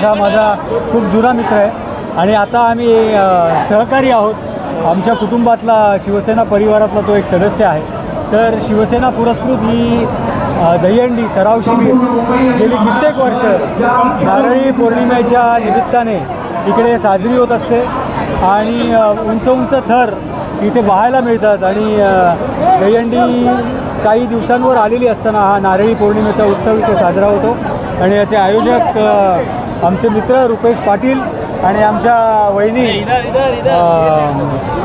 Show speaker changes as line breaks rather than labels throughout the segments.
हा माझा खूप जुना मित्र आहे आणि आता आम्ही सहकारी आहोत। आमच्या कुटुंबातला शिवसेना परिवारातला तो एक सदस्य आहे। तर शिवसेना पुरस्कृत ही दहीहंडी सराव शिबिर गेली कित्येक वर्ष नारळी पौर्णिमेच्या निमित्ताने इकडे साजरी होत असते आणि उंच उंच थर इथे पाहायला मिळतात आणि दहीहंडी काही दिवसांवर आलेली असताना हा नारळी पौर्णिमेचा उत्सव इथे साजरा होतो आणि याचे आयोजक आमचे मित्र रुपेश पाटील आणि आमच्या वहिनी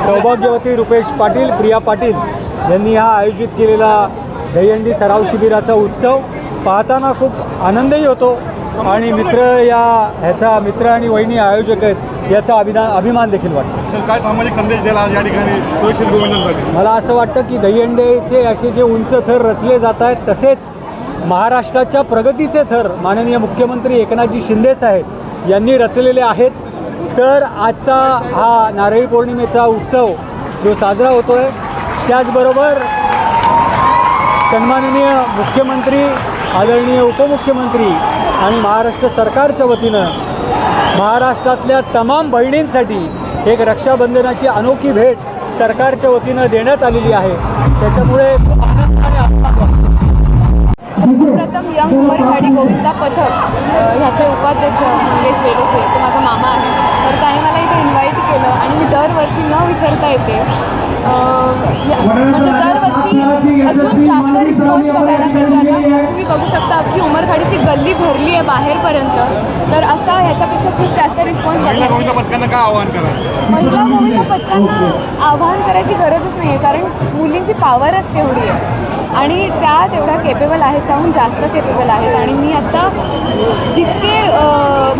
सौभाग्यवती रुपेश पाटील, प्रिया पाटील यांनी हा आयोजित केलेला दहीहंडी सराव शिबिराचा उत्सव पाहताना खूप आनंदही होतो आणि ह्याचा मित्र आणि वहिनी आयोजक आहेत याचा अभिमान देखील वाटतो।
काय सामाजिक संदेश दिला या ठिकाणी सुशील गोविंदांसाठी?
मला असं वाटतं की दहीहंडीचे असे जे उंच थर रचले जात आहेत तसेच महाराष्ट्राच्या प्रगतीचे थर माननीय मुख्यमंत्री एकनाथजी शिंदे साहेब यांनी रचलेले आहेत। तर आजचा हा नारळी पौर्णिमेचा उत्सव जो साजरा होतो आहे त्याचबरोबर सन्माननीय मुख्यमंत्री, आदरणीय उपमुख्यमंत्री आणि महाराष्ट्र सरकारच्या वतीनं महाराष्ट्रातल्या तमाम बहिणींसाठी एक रक्षाबंधनाची अनोखी भेट सरकारच्या वतीनं देण्यात आलेली आहे। त्याच्यामुळे
प्रथम यंग उमरखाडी गोविंदा पथक ह्याचे उपाध्यक्ष मंगेश बेलोसे, तो माझा मामा आहे, तर त्याने मला इथे इन्व्हाइट केलं आणि मी दरवर्षी न विसरता येते। म्हणजे दरवर्षी अजून जास्त रिस्पॉन्स बघायला मिळतो। आता तुम्ही बघू शकता अख्खी उमरखाडीची गल्ली भरली आहे बाहेरपर्यंत, तर असा ह्याच्यापेक्षा खूप जास्त रिस्पॉन्स
महिला गोविंदा पथकांना काय आव्हान करा?
महिला गोविंदा पथकांना आव्हान करायची गरजच नाही आहे, कारण मुलींची पॉवरच तेवढी आहे आणि त्या तेवढ्या केपेबल आहेत, त्याहून जास्त केपेबल आहेत। आणि मी आत्ता जितके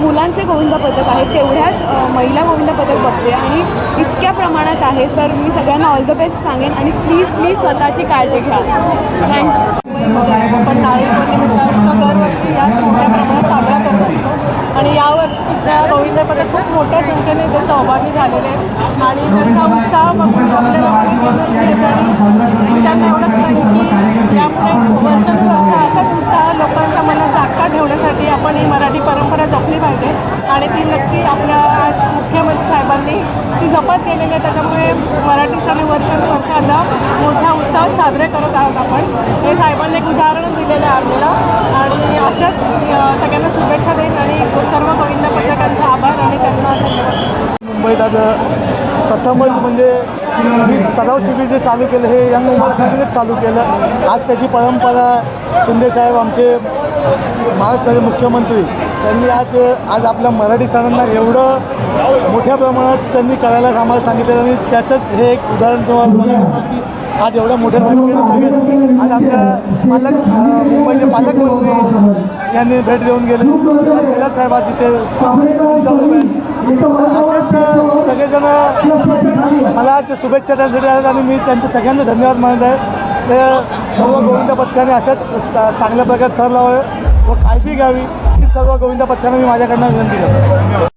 मुलांचे गोविंदा पथक आहेत तेवढ्याच महिला गोविंदा पथक बघते आणि इतक्या प्रमाणात आहे। तर मी सगळ्यांना ऑल द बेस्ट सांगेन आणि प्लीज स्वतःची काळजी घ्या। थँक्यू।
आपण नारळी पौर्णिमेचा उत्सव दरवर्षी या मोठ्या प्रमाणात साजरा करत असतो आणि यावर्षी सुद्धा गोविंदा पथक खूप मोठ्या संख्येने ते सहभागी झालेले आहेत आणि त्यांचा उत्साह बघून आपल्याला त्यांना एवढंच सांगेन की यापुढे वर्षानुवर्ष असाच उत्साह लोकांच्या मनात जागता ठेवण्यासाठी आपण ही मराठी परंपरा जपली पाहिजे आणि ती नक्की आपल्या आज मुख्यमंत्री साहेबांनी ती जपत गेलेली आहे। त्याच्यामुळे मराठी सण वर्षानुवर्ष आता मोठ्या उत्साहात साजरे करत आहोत आपण। हे साहेबांनी एक उदाहरण दिलेलं आहे आपल्याला आणि अशाच सगळ्यांना शुभेच्छा देईन आणि सर्व गोविंदा पथकांचा आभार आणि त्यांना धन्यवाद।
मुंबईत आज प्रथमच म्हणजे जी सराव शिबिर जे चालू केलं हे यंग उमरखाडीनेच चालू केलं। आज त्याची परंपरा शिंदेसाहेब आमचे महाराष्ट्राचे मुख्यमंत्री त्यांनी आज आपल्या मराठी सणांना एवढं मोठ्या प्रमाणात त्यांनी करायला आम्हाला सांगितलं आणि त्याचंच हे एक उदाहरण तुम्हाला की आज एवढ्या मोठ्या संख्येने आज आमच्या मुंबईचे पालकमंत्री यांनी भेट देऊन गेले। साहेब आज इथे सगळेजण मला आज शुभेच्छा देण्यासाठी आहेत आणि मी त्यांचे सगळ्यांना धन्यवाद मानत आहे। ते सर्व गोविंदा पथकाने असंच चांगल्या प्रकारे थर लावावे व काळजी घ्यावी ही सर्व गोविंदा पथकांना मी माझ्याकडनं विनंती करतो।